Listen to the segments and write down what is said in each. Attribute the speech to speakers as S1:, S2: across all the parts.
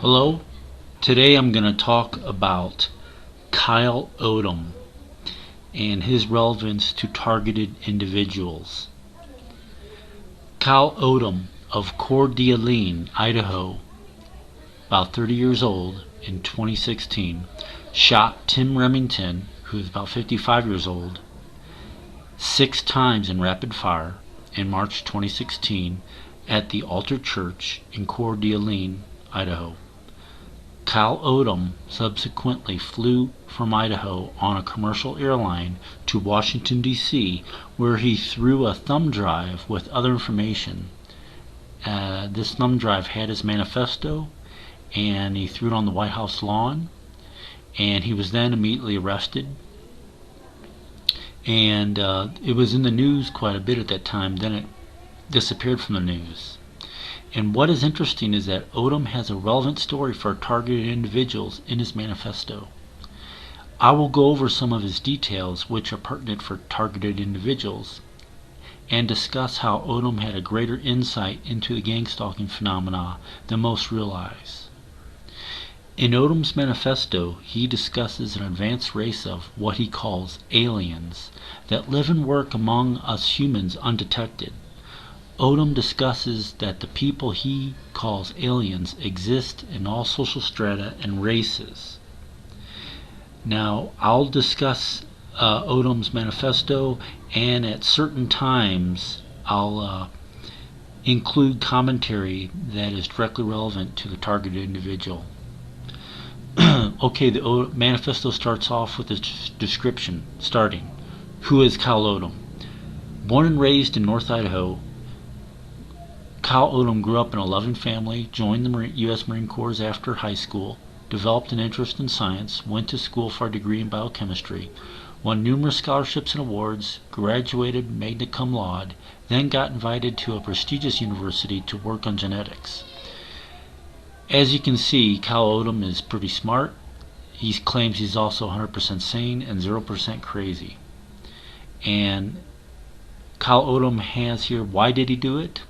S1: Hello, today I'm going to talk about Kyle Odom and his relevance to targeted individuals. Kyle Odom of Coeur d'Alene, Idaho, about 30 years old, in 2016, shot Tim Remington, who is about 55 years old, 6 times in rapid fire in March 2016 at the Altar Church in Coeur d'Alene, Idaho. Kyle Odom subsequently flew from Idaho on a commercial airline to Washington, D.C., where he threw a thumb drive with other information. This thumb drive had his manifesto, and he threw it on the White House lawn, and he was then immediately arrested. And it was in the news quite a bit at that time. Then it disappeared from the news. And what is interesting is that Odom has a relevant story for targeted individuals in his manifesto. I will go over some of his details which are pertinent for targeted individuals and discuss how Odom had a greater insight into the gang stalking phenomena than most realize. In Odom's manifesto, he discusses an advanced race of what he calls aliens that live and work among us humans undetected. Odom discusses that the people he calls aliens exist in all social strata and races. Now, I'll discuss Odom's manifesto, and at certain times I'll include commentary that is directly relevant to the targeted individual. Okay, the manifesto starts off with a description, starting. Who is Kyle Odom? Born and raised in North Idaho, Kyle Odom grew up in a loving family, joined the U.S. Marine Corps after high school, developed an interest in science, went to school for a degree in biochemistry, won numerous scholarships and awards, graduated magna cum laude, then got invited to a prestigious university to work on genetics. As you can see, Kyle Odom is pretty smart. He claims he's also 100% sane and 0% crazy. And Kyle Odom has here, why did he do it?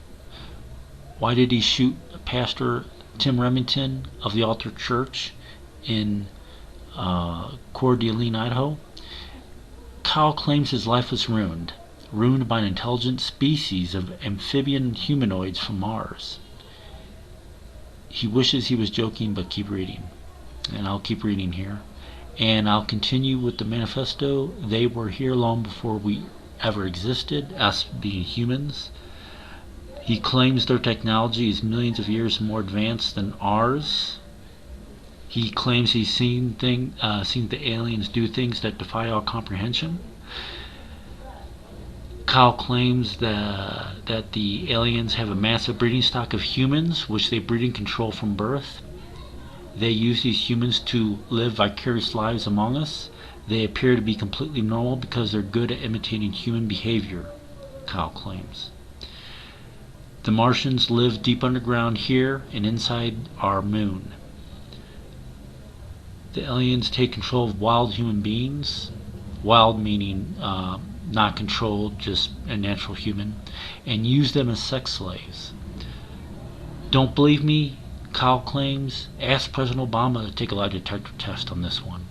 S1: Why did he shoot Pastor Tim Remington of the Altar Church in Coeur d'Alene, Idaho? Kyle claims his life was ruined by an intelligent species of amphibian humanoids from Mars. He wishes he was joking, but keep reading. And I'll keep reading here. And I'll continue with the manifesto. They were here long before we ever existed, us being humans. He claims their technology is millions of years more advanced than ours. He claims he's seen the aliens do things that defy our comprehension. Kyle claims that the aliens have a massive breeding stock of humans, which they breed and control from birth. They use these humans to live vicarious lives among us. They appear to be completely normal because they're good at imitating human behavior, Kyle claims. The Martians live deep underground here and inside our moon. The aliens take control of wild human beings, wild meaning not controlled, just a natural human, and use them as sex slaves. Don't believe me? Kyle claims. Ask President Obama to take a lie detector test on this one.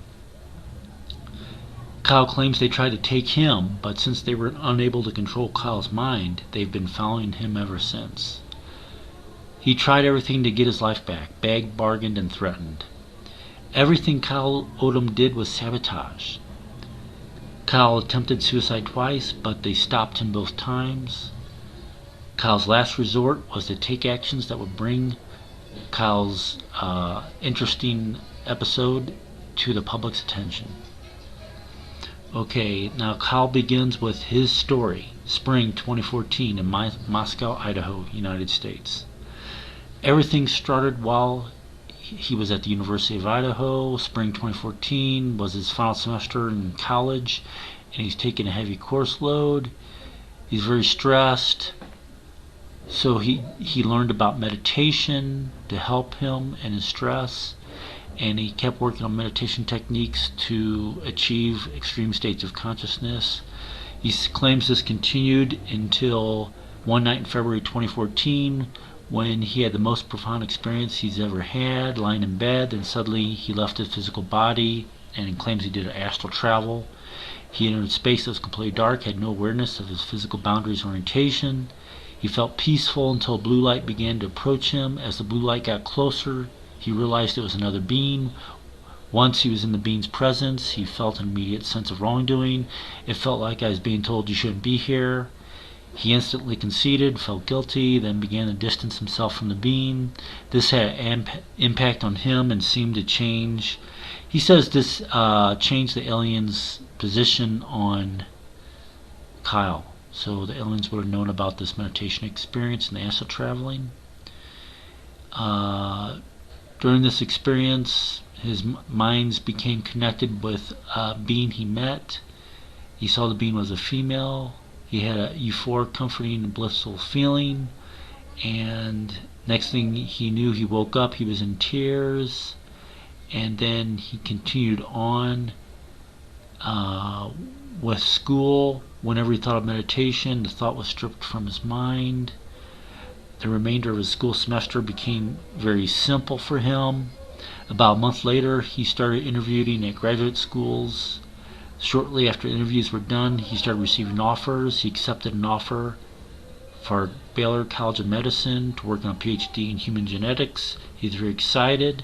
S1: Kyle claims they tried to take him, but since they were unable to control Kyle's mind, they've been following him ever since. He tried everything to get his life back, begged, bargained, and threatened. Everything Kyle Odom did was sabotage. Kyle attempted suicide twice, but they stopped him both times. Kyle's last resort was to take actions that would bring Kyle's interesting episode to the public's attention. Okay, now Kyle begins with his story, spring 2014 in Moscow, Idaho, United States. Everything started while he was at the University of Idaho. Spring 2014 was his final semester in college, and he's taking a heavy course load. He's very stressed, so he learned about meditation to help him in his stress. And he kept working on meditation techniques to achieve extreme states of consciousness. He claims this continued until one night in February 2014 when he had the most profound experience he's ever had, lying in bed. Then suddenly he left his physical body and claims he did astral travel. He entered space that was completely dark, had no awareness of his physical boundaries or orientation. He felt peaceful until blue light began to approach him. As the blue light got closer, he realized it was another being. Once he was in the being's presence, he felt an immediate sense of wrongdoing. It felt like I was being told you shouldn't be here. He instantly conceded, felt guilty, then began to distance himself from the being. This had an impact on him and seemed to change. He says this changed the aliens' position on Kyle. So the aliens would have known about this meditation experience and the astral traveling. During this experience, his minds became connected with a being he met. He saw the being was a female. He had a euphoric, comforting, and blissful feeling. And next thing he knew, he woke up. He was in tears. And then he continued on with school. Whenever he thought of meditation, the thought was stripped from his mind. The remainder of his school semester became very simple for him. About a month later, he started interviewing at graduate schools. Shortly after interviews were done, he started receiving offers. He accepted an offer for Baylor College of Medicine to work on a PhD in human genetics. He was very excited.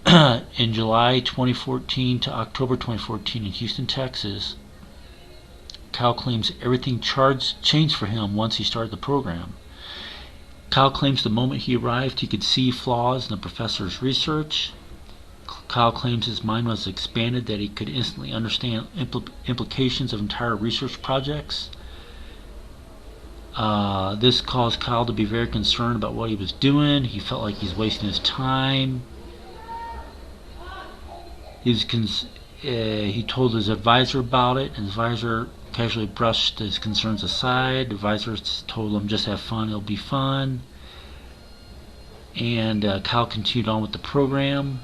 S1: In July 2014 to October 2014 in Houston, Texas, Kyle claims everything changed for him once he started the program. Kyle claims the moment he arrived, he could see flaws in the professor's research. Kyle claims his mind was expanded, that he could instantly understand implications of entire research projects. This caused Kyle to be very concerned about what he was doing. He felt like he's wasting his time. He told his advisor about it, and his advisor casually brushed his concerns aside. The advisor told him, just have fun, it'll be fun. And Kyle continued on with the program.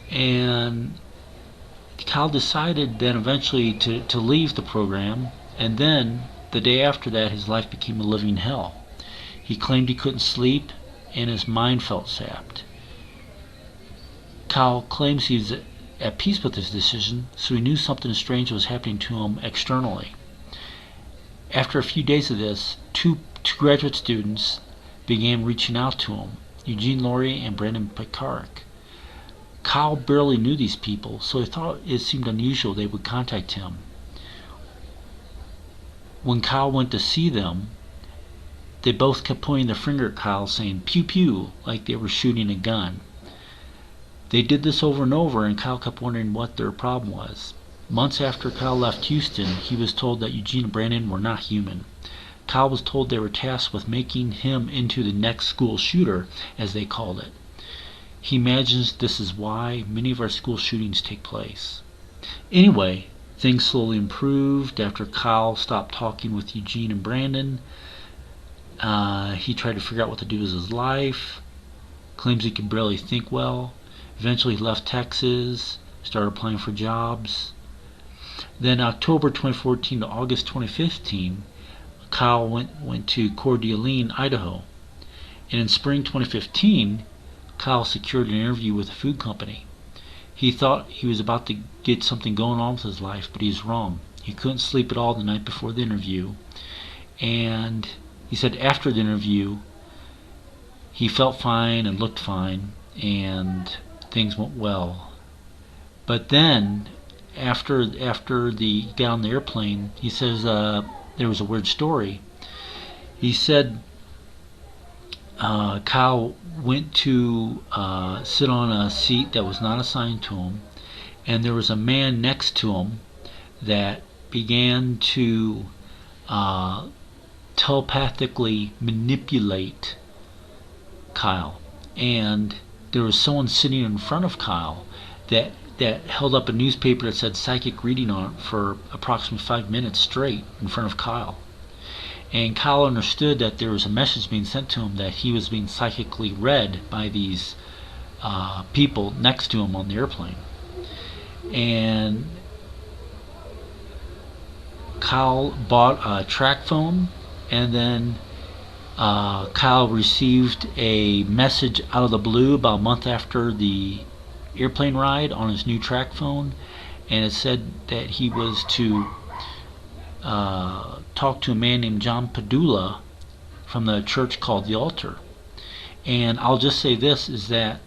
S1: And Kyle decided then eventually to leave the program, and then the day after that his life became a living hell. He claimed he couldn't sleep and his mind felt sapped. Kyle claims he's at peace with his decision, so he knew something strange was happening to him externally. After a few days of this, two graduate students began reaching out to him, Eugene Laurie and Brandon Picard. Kyle barely knew these people, so he thought it seemed unusual they would contact him. When Kyle went to see them, they both kept pointing their finger at Kyle, saying pew pew, like they were shooting a gun. They did this over and over, and Kyle kept wondering what their problem was. Months after Kyle left Houston, he was told that Eugene and Brandon were not human. Kyle was told they were tasked with making him into the next school shooter, as they called it. He imagines this is why many of our school shootings take place. Anyway, things slowly improved after Kyle stopped talking with Eugene and Brandon. He tried to figure out what to do with his life. Claims he could barely think well. Eventually he left Texas, started applying for jobs. Then October 2014 to August 2015, Kyle went to Coeur d'Alene, Idaho. And in spring 2015, Kyle secured an interview with a food company. He thought he was about to get something going on with his life, but he was wrong. He couldn't sleep at all the night before the interview. And he said after the interview, he felt fine and looked fine, and things went well. But then, after he got on the airplane, he says there was a weird story. He said Kyle went to sit on a seat that was not assigned to him, and there was a man next to him that began to telepathically manipulate Kyle. And there was someone sitting in front of Kyle that held up a newspaper that said psychic reading on it for approximately 5 minutes straight in front of Kyle. And Kyle understood that there was a message being sent to him that he was being psychically read by these people next to him on the airplane. And Kyle bought a track phone and then Kyle received a message out of the blue about a month after the airplane ride on his new track phone, and it said that he was to talk to a man named John Padula from the church called the Altar. And I'll just say this is that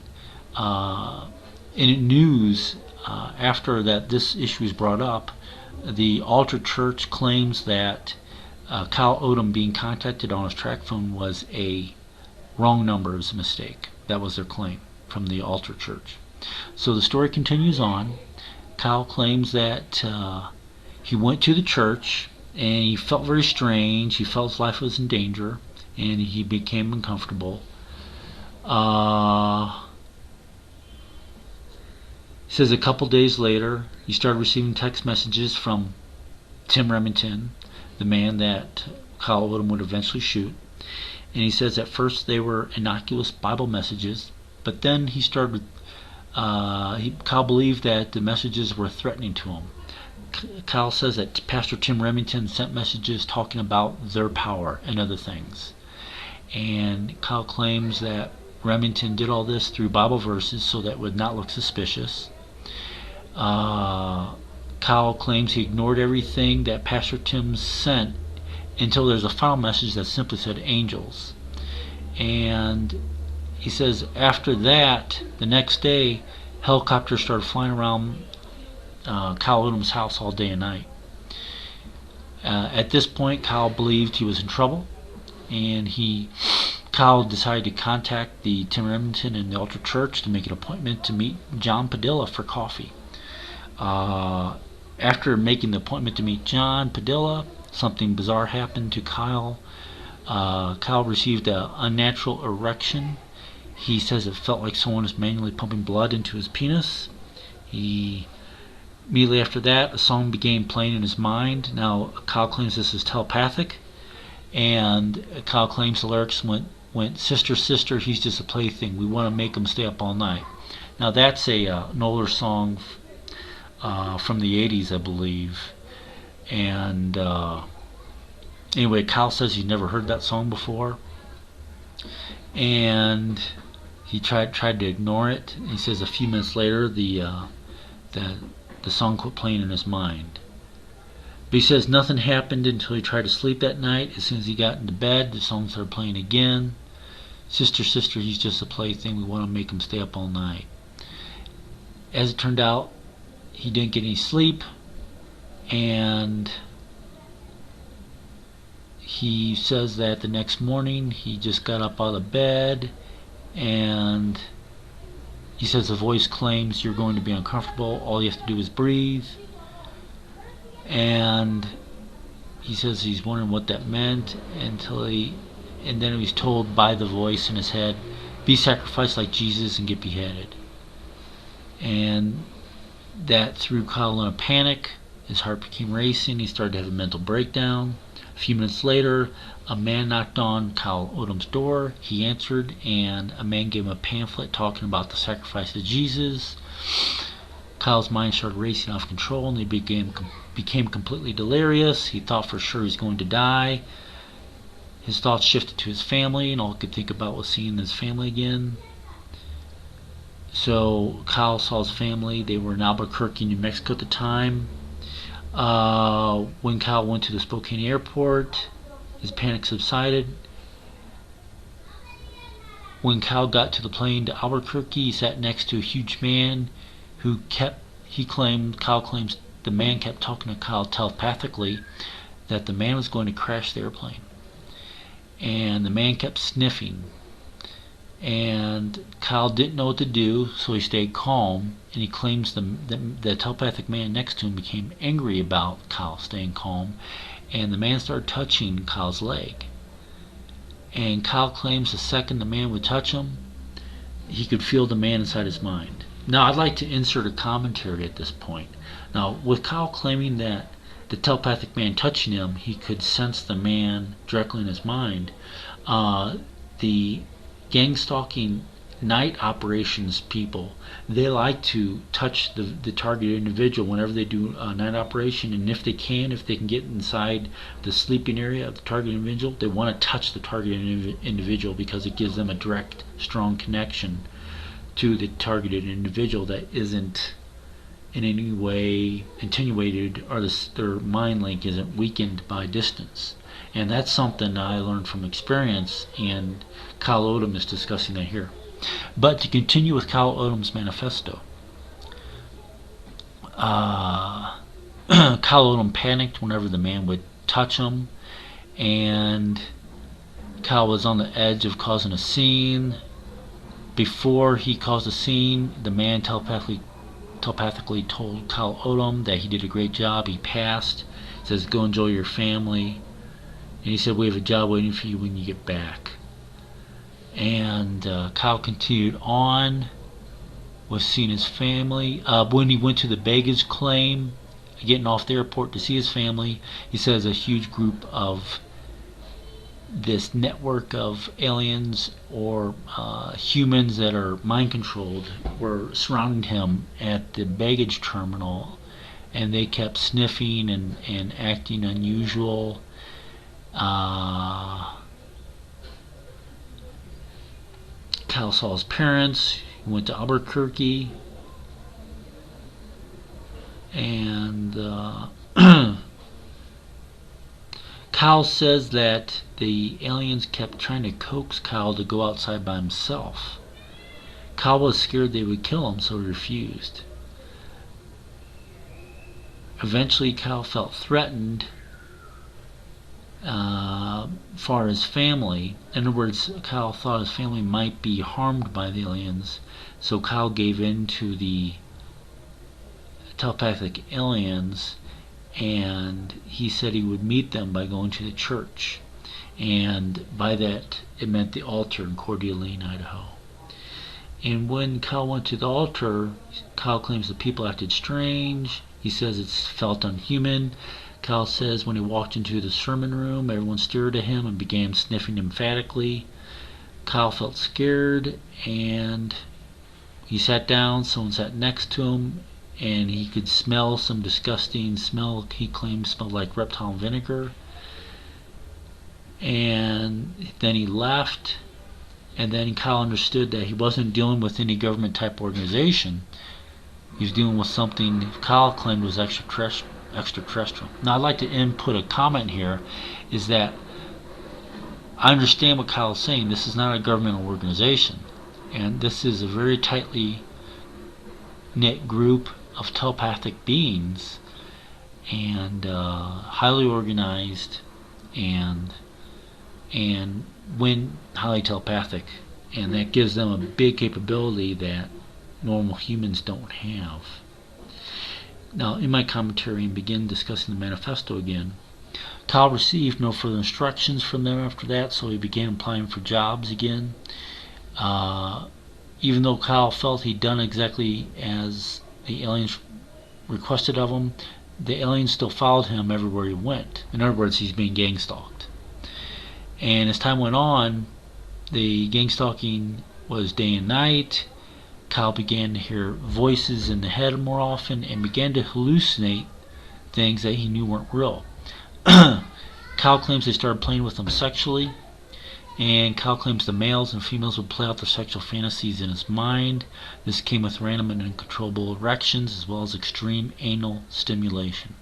S1: in news after that this issue is brought up, the Altar Church claims that Kyle Odom being contacted on his track phone was a wrong number, it was a mistake. That was their claim from the Altar Church. So the story continues on. Kyle claims that he went to the church and he felt very strange. He felt his life was in danger and he became uncomfortable. He says a couple days later he started receiving text messages from Tim Remington, the man that Kyle Odom would eventually shoot. And he says at first they were innocuous Bible messages, but then he started Kyle believed that the messages were threatening to him. Kyle says that Pastor Tim Remington sent messages talking about their power and other things. And Kyle claims that Remington did all this through Bible verses so that it would not look suspicious. Kyle claims he ignored everything that Pastor Tim sent until there's a final message that simply said angels. And he says after that, the next day, helicopters started flying around Kyle Odom's house all day and night. At this point, Kyle believed he was in trouble, and Kyle decided to contact the Tim Remington and the Altar Church to make an appointment to meet John Padilla for coffee. After making the appointment to meet John Padilla, something bizarre happened to Kyle. Kyle received an unnatural erection. He says it felt like someone was manually pumping blood into his penis. Immediately after that, a song began playing in his mind. Now, Kyle claims this is telepathic, and Kyle claims the lyrics went, "Sister, sister, he's just a plaything. We want to make him stay up all night." Now, that's an older song from the 80s, I believe. And anyway, Kyle says he's never heard that song before, and he tried to ignore it. He says a few minutes later the song quit playing in his mind. But he says nothing happened until he tried to sleep that night. As soon as he got into bed, the song started playing again. "Sister, sister, he's just a plaything. We want to make him stay up all night." As it turned out, he didn't get any sleep, and he says that the next morning he just got up out of bed, and he says the voice claims you're going to be uncomfortable, all you have to do is breathe. And he says he's wondering what that meant and then he was told by the voice in his head, be sacrificed like Jesus and get beheaded. And that threw Kyle in a panic. His heart became racing. He started to have a mental breakdown. A few minutes later, a man knocked on Kyle Odom's door. He answered, and a man gave him a pamphlet talking about the sacrifice of Jesus. Kyle's mind started racing off control, and he became completely delirious. He thought for sure he was going to die. His thoughts shifted to his family, and all he could think about was seeing his family again. So Kyle saw his family. They were in Albuquerque, New Mexico at the time. When Kyle went to the Spokane airport, his panic subsided. When Kyle got to the plane to Albuquerque, he sat next to a huge man who Kyle claims the man kept talking to Kyle telepathically that the man was going to crash the airplane. And the man kept sniffing. And Kyle didn't know what to do, so he stayed calm, and he claims the telepathic man next to him became angry about Kyle staying calm, and the man started touching Kyle's leg. And Kyle claims the second the man would touch him, he could feel the man inside his mind. Now, I'd like to insert a commentary at this point. Now, with Kyle claiming that the telepathic man touching him, he could sense the man directly in his mind, the gang stalking night operations people, they like to touch the targeted individual whenever they do a night operation, and if they can get inside the sleeping area of the targeted individual, they want to touch the targeted individual because it gives them a direct, strong connection to the targeted individual that isn't in any way attenuated, or their mind link isn't weakened by distance. And that's something I learned from experience, and Kyle Odom is discussing that here. But to continue with Kyle Odom's manifesto, Kyle Odom panicked whenever the man would touch him, and Kyle was on the edge of causing a scene. Before he caused a scene, the man telepathically told Kyle Odom that he did a great job, he passed. He says, go enjoy your family. And he said, we have a job waiting for you when you get back. And Kyle continued on with seeing his family. When he went to the baggage claim, getting off the airport to see his family, he says a huge group of this network of aliens or humans that are mind controlled were surrounding him at the baggage terminal, and they kept sniffing and acting unusual. Kyle saw his parents. He went to Albuquerque, and Kyle says that the aliens kept trying to coax Kyle to go outside by himself. Kyle was scared they would kill him, so he refused. Eventually, Kyle felt threatened for his family. In other words, Kyle thought his family might be harmed by the aliens, so Kyle gave in to the telepathic aliens, and he said he would meet them by going to the church. And by that, it meant the altar in Coeur d'Alene, Idaho. And when Kyle went to the altar, Kyle claims the people acted strange. He says it felt unhuman. Kyle says when he walked into the sermon room, everyone stared at him and began sniffing emphatically. Kyle felt scared, and he sat down. Someone sat next to him, and he could smell some disgusting smell. He claimed smelled like reptile vinegar. And then he left, and then Kyle understood that he wasn't dealing with any government type organization. He was dealing with something Kyle claimed was extraterrestrial. Now I'd like to input a comment here, is that I understand what Kyle is saying. This is not a governmental organization, and this is a very tightly knit group of telepathic beings, and highly organized, and when highly telepathic, and that gives them a big capability that normal humans don't have. Now, in my commentary, and begin discussing the manifesto again, Kyle received no further instructions from them after that, so he began applying for jobs again. Even though Kyle felt he'd done exactly as the aliens requested of him, the aliens still followed him everywhere he went. In other words, he's being gang stalked. And as time went on, the gang stalking was day and night. Kyle began to hear voices in the head more often and began to hallucinate things that he knew weren't real. Kyle claims they started playing with him sexually, and Kyle claims the males and females would play out their sexual fantasies in his mind. This came with random and uncontrollable erections as well as extreme anal stimulation.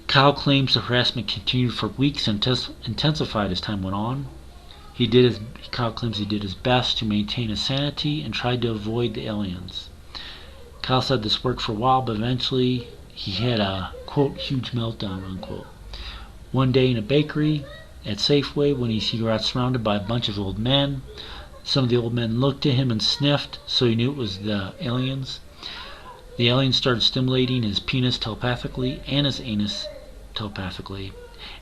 S1: Kyle claims the harassment continued for weeks and intensified as time went on. Kyle claims he did his best to maintain his sanity and tried to avoid the aliens. Kyle said this worked for a while, but eventually he had a, quote, huge meltdown, unquote. One day in a bakery at Safeway, when he got surrounded by a bunch of old men, some of the old men looked at him and sniffed, so he knew it was the aliens. The aliens started stimulating his penis telepathically and his anus telepathically.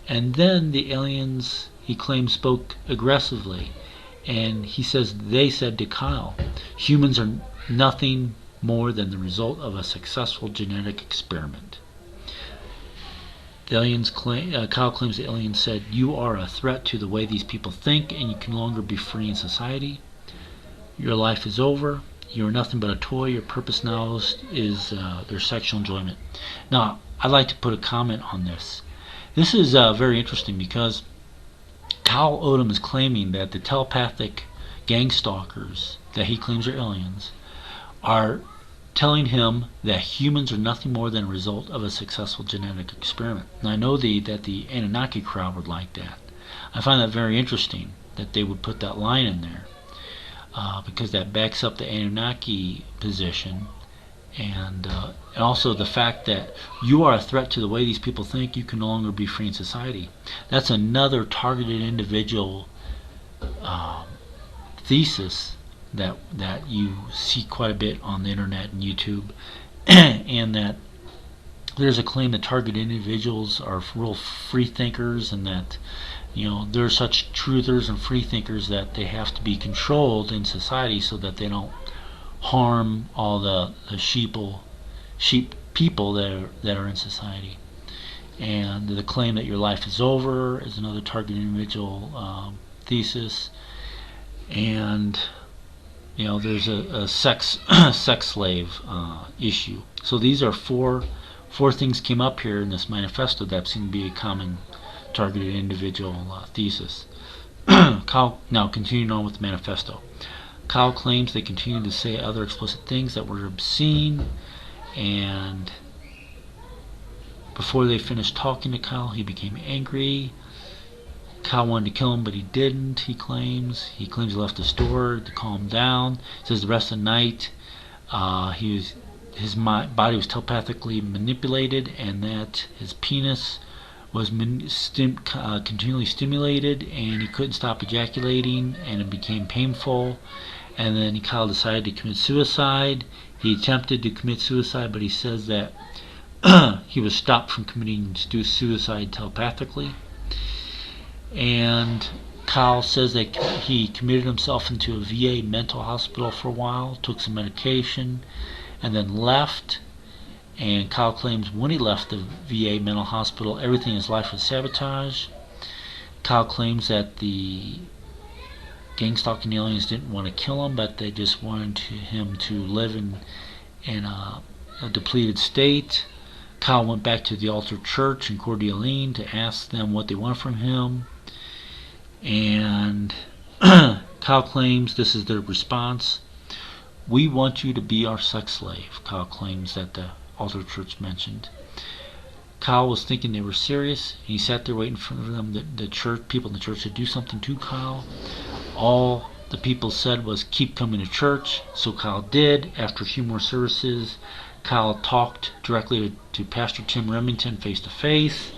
S1: And then the aliens, he claims, spoke aggressively, and he says they said to Kyle, humans are nothing more than the result of a successful genetic experiment. Kyle claims the aliens said, you are a threat to the way these people think, and you can no longer be free in society. Your life is over. You're nothing but a toy. Your purpose now is their sexual enjoyment. Now, I'd like to put a comment on this. This is very interesting because Kyle Odom is claiming that the telepathic gang stalkers that he claims are aliens are telling him that humans are nothing more than a result of a successful genetic experiment. And I know that the Anunnaki crowd would like that. I find that very interesting that they would put that line in there because that backs up the Anunnaki position, and also the fact that you are a threat to the way these people think. You can no longer be free in society. That's another targeted individual thesis that you see quite a bit on the internet and YouTube, and that there's a claim that targeted individuals are real free thinkers, and that they're such truthers and free thinkers that they have to be controlled in society so that they don't harm all the sheep people that are in society. And the claim that your life is over is another targeted individual thesis. And there's a sex slave issue. So these are four things came up here in this manifesto that seem to be a common targeted individual thesis. Kyle, now continuing on with the manifesto. Kyle claims they continue to say other explicit things that were obscene, and before they finished talking to Kyle, he became angry. Kyle wanted to kill him, but he didn't, he claims. He claims he left the store to calm down. He says the rest of the night his body was telepathically manipulated, and that his penis was continually stimulated, and he couldn't stop ejaculating, and it became painful. And then Kyle decided to commit suicide. He attempted to commit suicide, but he says that he was stopped from committing suicide telepathically. And Kyle says that he committed himself into a VA mental hospital for a while, took some medication, and then left. And Kyle claims when he left the VA mental hospital, everything in his life was sabotaged. Kyle claims that the gang stalking aliens didn't want to kill him, but they just wanted him to live in a depleted state. Kyle went back to the altar church in Coeur d'Alene to ask them what they wanted from him. And Kyle claims this is their response. We want you to be our sex slave, Kyle claims that the altar church mentioned. Kyle was thinking they were serious, and he sat there waiting for them, the church people in the church, to do something to Kyle. All the people said was keep coming to church, so Kyle did. After a few more services, Kyle talked directly to Pastor Tim Remington face to face.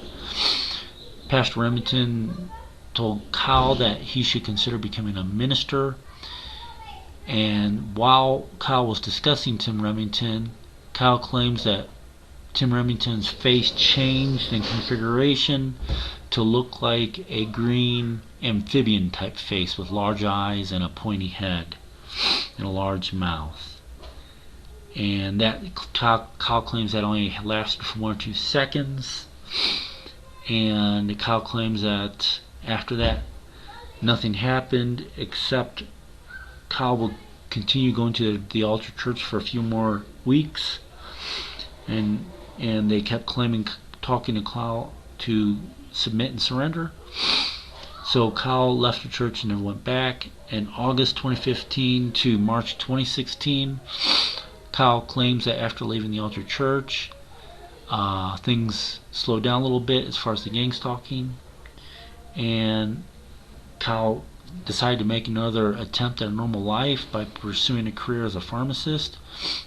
S1: Pastor Remington told Kyle that he should consider becoming a minister. And while Kyle was discussing Tim Remington, Kyle claims that Tim Remington's face changed in configuration to look like a green amphibian type face with large eyes and a pointy head and a large mouth. And that Kyle claims that only lasted for 1 or 2 seconds. And Kyle claims that after that nothing happened, except Kyle will continue going to the altar church for a few more weeks, and they kept talking to Kyle to submit and surrender. So Kyle left the church and never went back. In August 2015 to March 2016, Kyle claims that after leaving the altar church, things slowed down a little bit as far as the gang stalking, and Kyle decided to make another attempt at a normal life by pursuing a career as a pharmacist.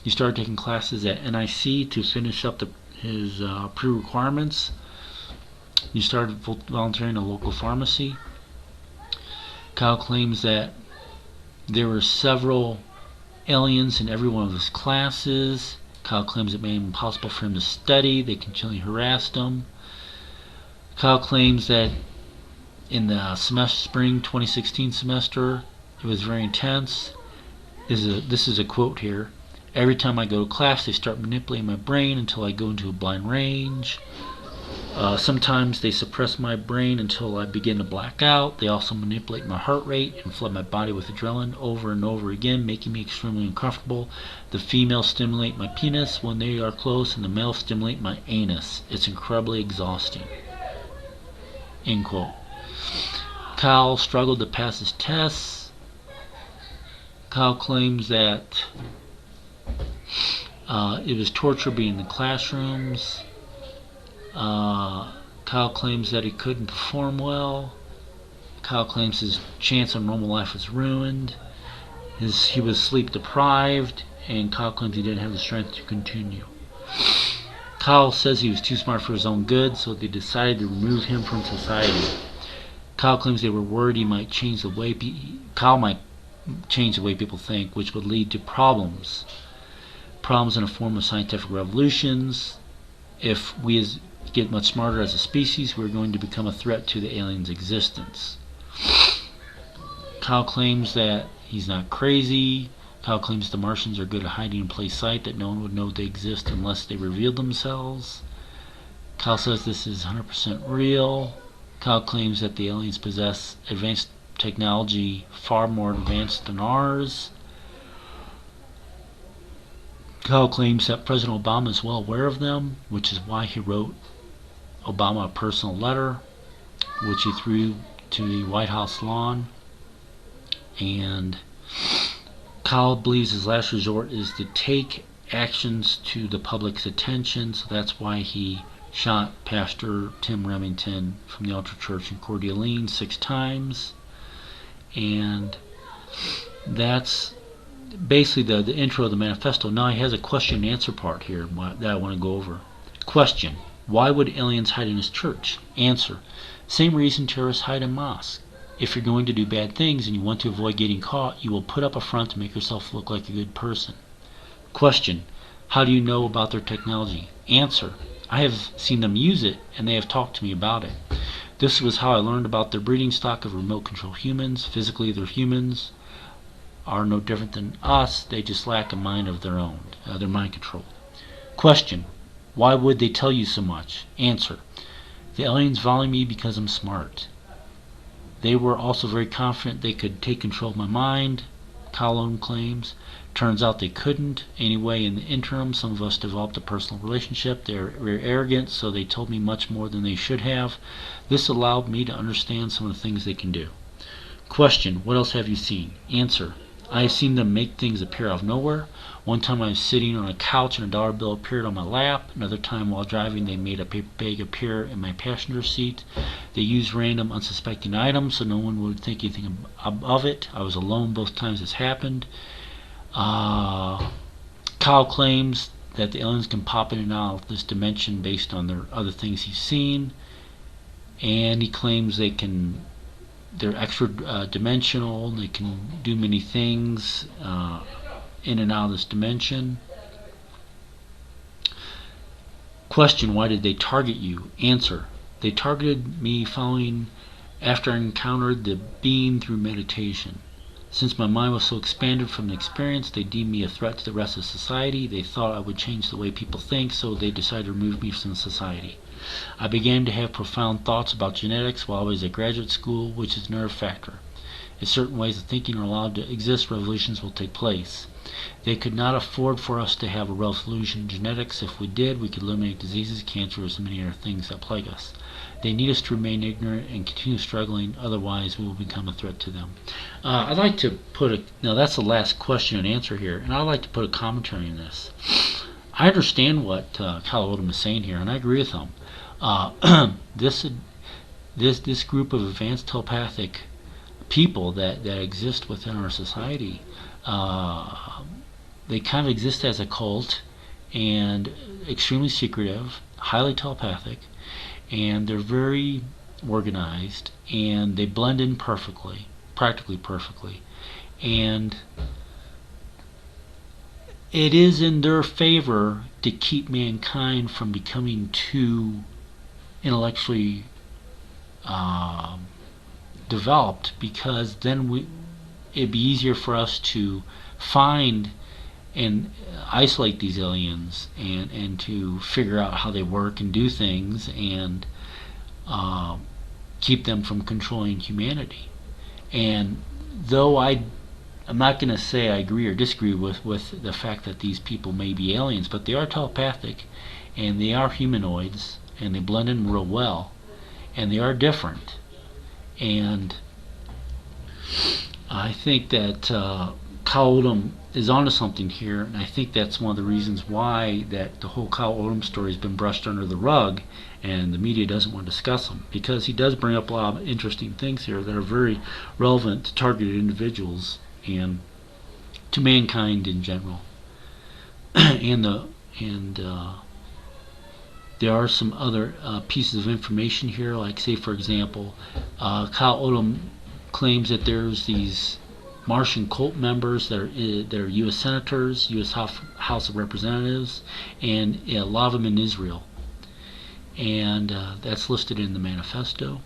S1: He started taking classes at NIC to finish up his pre-requirements. He started volunteering at a local pharmacy. Kyle claims that there were several aliens in every one of his classes. Kyle claims it made it impossible for him to study. They continually harassed him. Kyle claims that in the spring 2016 semester, it was very intense. This is a quote here. Every time I go to class, they start manipulating my brain until I go into a blind rage. Sometimes they suppress my brain until I begin to black out. They also manipulate my heart rate and flood my body with adrenaline over and over again, making me extremely uncomfortable. The females stimulate my penis when they are close, and the males stimulate my anus. It's incredibly exhausting. End quote. Kyle struggled to pass his tests. Kyle claims that it was torture being in the classrooms. Kyle claims that he couldn't perform well. Kyle claims his chance of normal life was ruined. He was sleep deprived, and Kyle claims he didn't have the strength to continue. Kyle says he was too smart for his own good, so they decided to remove him from society. Kyle claims they were worried he might change the way Kyle might change the way people think, which would lead to problems in the form of scientific revolutions. If we get much smarter as a species, we're going to become a threat to the aliens' existence. Kyle claims that he's not crazy. Kyle claims the Martians are good at hiding in plain sight, that no one would know they exist unless they revealed themselves. Kyle says this is 100% real. Kyle claims that the aliens possess advanced technology far more advanced than ours. Kyle claims that President Obama is well aware of them, which is why he wrote Obama a personal letter, which he threw to the White House lawn. And Kyle believes his last resort is to take actions to the public's attention, so that's why he shot Pastor Tim Remington from the Altar Church in Coeur d'Alene 6 times. And that's basically the intro of the manifesto. Now he has a question and answer part here that I want to go over. Question: why would aliens hide in his church? Answer: same reason terrorists hide in mosques. If you're going to do bad things and you want to avoid getting caught, you will put up a front to make yourself look like a good person. Question: how do you know about their technology? Answer: I have seen them use it, and they have talked to me about it. This was how I learned about their breeding stock of remote control humans. Physically, their humans are no different than us. They just lack a mind of their own. They're mind controlled. Question: why would they tell you so much? Answer: the aliens value me because I'm smart. They were also very confident they could take control of my mind, Odom claims. Turns out they couldn't. Anyway, in the interim, some of us developed a personal relationship. They were very arrogant, so they told me much more than they should have. This allowed me to understand some of the things they can do. Question: what else have you seen? Answer: I have seen them make things appear out of nowhere. One time I was sitting on a couch and a dollar bill appeared on my lap. Another time while driving they made a paper bag appear in my passenger seat. They used random unsuspecting items so no one would think anything of it. I was alone both times this happened. Kyle claims that the aliens can pop in and out of this dimension based on their other things he's seen. And he claims they're extra dimensional. They can do many things in and out of this dimension. Question: why did they target you? Answer: they targeted me after I encountered the being through meditation. Since my mind was so expanded from the experience, they deemed me a threat to the rest of society. They thought I would change the way people think, so they decided to remove me from society. I began to have profound thoughts about genetics while I was at graduate school, which is another factor. If certain ways of thinking are allowed to exist, revolutions will take place. They could not afford for us to have a revolution in genetics. If we did, we could eliminate diseases, cancers, and many other things that plague us. They need us to remain ignorant and continue struggling, otherwise we will become a threat to them. I'd like to now that's the last question and answer here, and I'd like to put a commentary on this. I understand what Kyle Odom is saying here, and I agree with him. This group of advanced telepathic people that exist within our society, they kind of exist as a cult, and extremely secretive, highly telepathic, and they're very organized, and they blend in perfectly, practically perfectly, and it is in their favor to keep mankind from becoming too intellectually developed, because then it'd be easier for us to find and isolate these aliens and to figure out how they work and do things and uh, keep them from controlling humanity. And though I'm not going to say I agree or disagree with the fact that these people may be aliens, but they are telepathic and they are humanoids and they blend in real well and they are different. And I think that Kyle Odom is onto something here, and I think that's one of the reasons why that the whole Kyle Odom story has been brushed under the rug, and the media doesn't want to discuss him because he does bring up a lot of interesting things here that are very relevant to targeted individuals and to mankind in general. And there are some other pieces of information here, like say for example, Kyle Odom claims that there's these Martian cult members that are U.S. senators, U.S. House of Representatives, and a lot of them in Israel, and that's listed in the manifesto.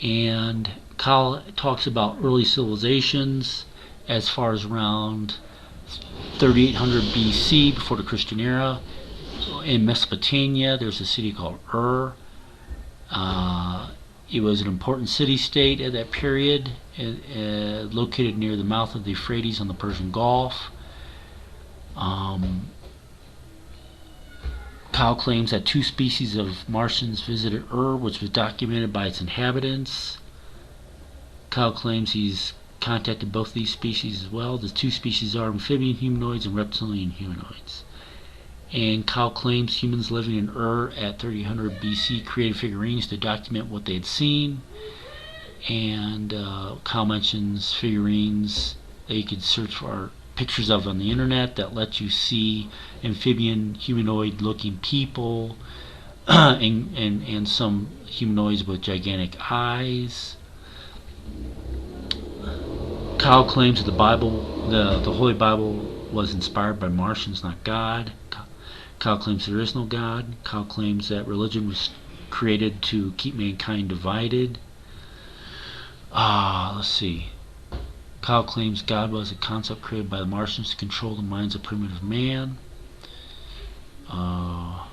S1: And Kyle talks about early civilizations as far as around 3800 BC, before the Christian era. In Mesopotamia, there's a city called Ur. It was an important city-state at that period, located near the mouth of the Euphrates on the Persian Gulf. Kyle claims that 2 species of Martians visited Ur, which was documented by its inhabitants. Kyle claims he's contacted both these species as well. The 2 species are amphibian humanoids and reptilian humanoids. And Kyle claims humans living in Ur at 3000 BC created figurines to document what they had seen. And Kyle mentions figurines that you could search for pictures of on the internet that let you see amphibian humanoid looking people and some humanoids with gigantic eyes. Kyle claims that the Bible, the Holy Bible, was inspired by Martians, not God. Kyle claims there is no God. Kyle claims that religion was created to keep mankind divided. Let's see. Kyle claims God was a concept created by the Martians to control the minds of primitive man. Kyle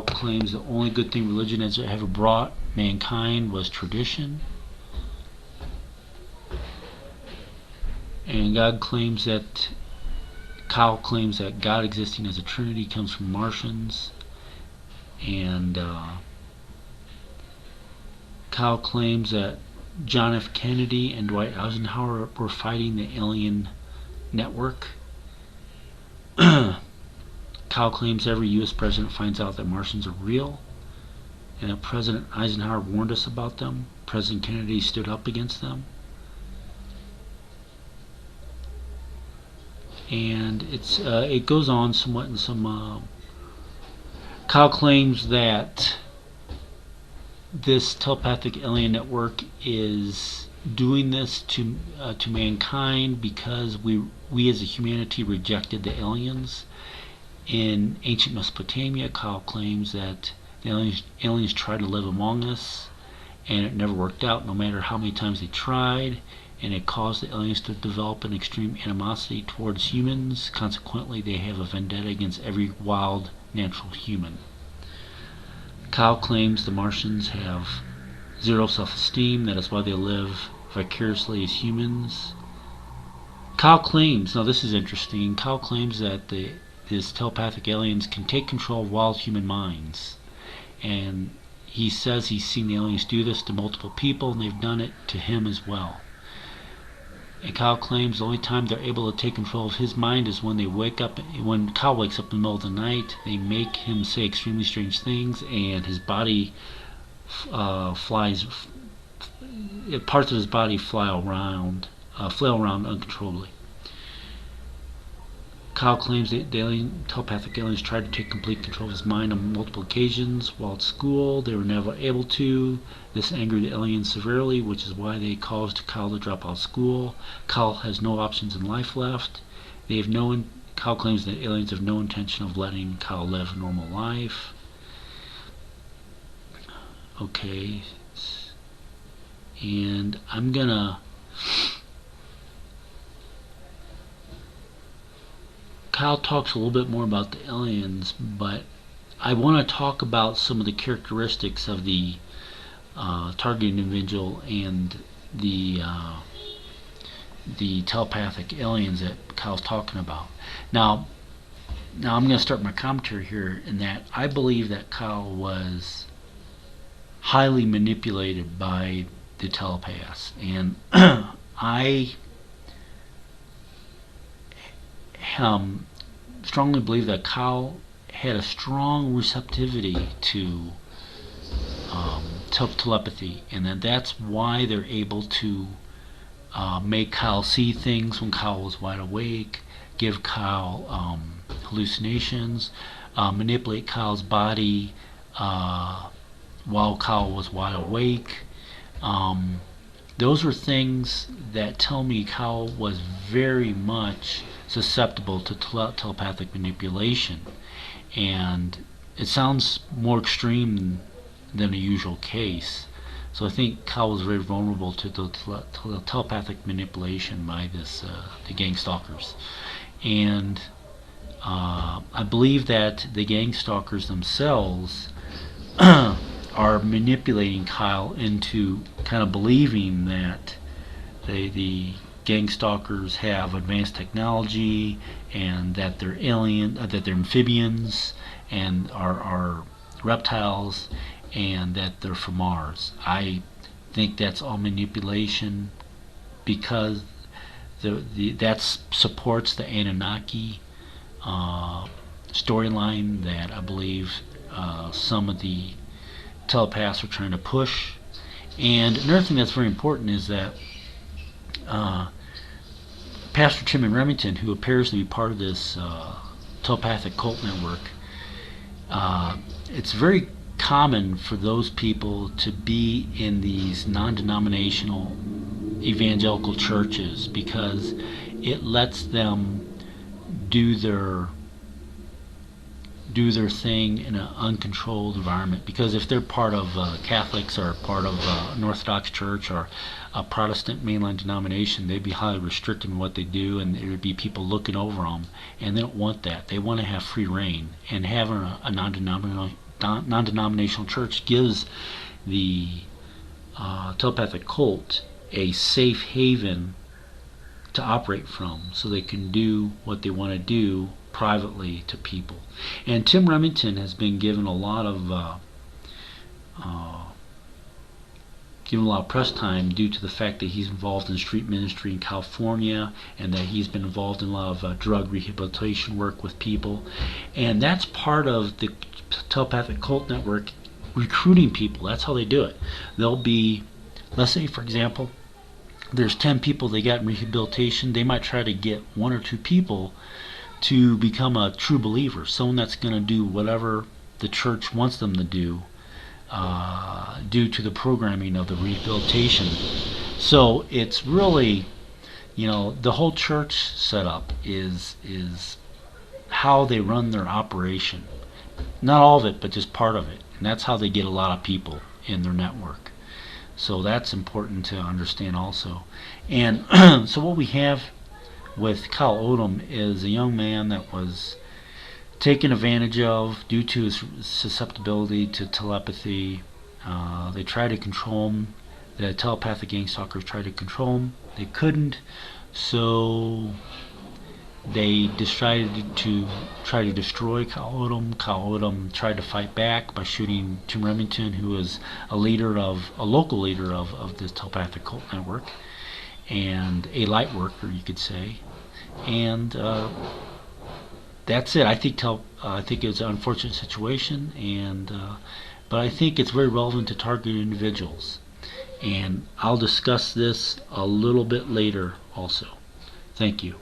S1: claims the only good thing religion has ever brought mankind was tradition. And Kyle claims that God existing as a trinity comes from Martians. And Kyle claims that John F. Kennedy and Dwight Eisenhower were fighting the alien network. Kyle claims every U.S. president finds out that Martians are real, and that President Eisenhower warned us about them. President Kennedy stood up against them. And it goes on somewhat in some. Kyle claims that this telepathic alien network is doing this to mankind because we as a humanity rejected the aliens. In ancient Mesopotamia, Kyle claims that the aliens tried to live among us, and it never worked out, no matter how many times they tried, and it caused the aliens to develop an extreme animosity towards humans. Consequently, they have a vendetta against every wild, natural human. Kyle claims the Martians have zero self-esteem, that is why they live vicariously as humans. Kyle claims, now this is interesting, Kyle claims that these telepathic aliens can take control of wild human minds. And he says he's seen the aliens do this to multiple people, and they've done it to him as well. And Kyle claims the only time they're able to take control of his mind is when when Kyle wakes up in the middle of the night. They make him say extremely strange things, and his body parts of his body flail around uncontrollably. Kyle claims that telepathic aliens tried to take complete control of his mind on multiple occasions. While at school, they were never able to. This angered the aliens severely, which is why they caused Kyle to drop out of school. Kyle has no options in life left. Kyle claims that aliens have no intention of letting Kyle live a normal life. Okay. And I'm gonna Kyle talks a little bit more about the aliens, but I want to talk about some of the characteristics of the target individual and the telepathic aliens that Kyle's talking about. Now I'm going to start my commentary here in that I believe that Kyle was highly manipulated by the telepaths, and I strongly believe that Kyle had a strong receptivity to telepathy, and that's why they're able to make Kyle see things when Kyle was wide awake, give Kyle hallucinations, manipulate Kyle's body while Kyle was wide awake. Those are things that tell me Kyle was very much susceptible to telepathic manipulation, and it sounds more extreme than a usual case. So I think Kyle was very vulnerable to the telepathic manipulation by the gang stalkers, and I believe that the gang stalkers themselves are manipulating Kyle into kind of believing that the gang stalkers have advanced technology and that they're that they're amphibians and are reptiles and that they're from Mars. I think that's all manipulation because that supports the Anunnaki storyline that I believe some of the telepaths are trying to push. And another thing that's very important is that Pastor Tim and Remington, who appears to be part of this telepathic cult network, it's very common for those people to be in these non-denominational evangelical churches because it lets them do their thing in an uncontrolled environment. Because if they're part of Catholics or part of an Orthodox church or a Protestant mainline denomination, they'd be highly restricted in what they do, and there would be people looking over them, and they don't want that. They want to have free reign, and having a non-denominational church gives the telepathic cult a safe haven to operate from, so they can do what they want to do privately to people. And Tim Remington has been given a lot of press time due to the fact that he's involved in street ministry in California and that he's been involved in a lot of drug rehabilitation work with people, and that's part of the telepathic cult network recruiting people. That's how they do it. They'll be, let's say for example, there's 10 people they got in rehabilitation. They might try to get 1 or 2 people to become a true believer, someone that's going to do whatever the church wants them to do due to the programming of the rehabilitation. So it's really, the whole church setup is how they run their operation. Not all of it, but just part of it. And that's how they get a lot of people in their network. So that's important to understand also. And so what we have with Kyle Odom is a young man that was taken advantage of due to his susceptibility to telepathy. They tried to control him. The telepathic gang stalkers tried to control him. They couldn't, so they decided to try to destroy Kyle Odom. Kyle Odom tried to fight back by shooting Tim Remington, who is a local leader of this telepathic cult network, and a light worker, you could say. And that's it. I think it was an unfortunate situation, but I think it's very relevant to targeted individuals. And I'll discuss this a little bit later also. Thank you.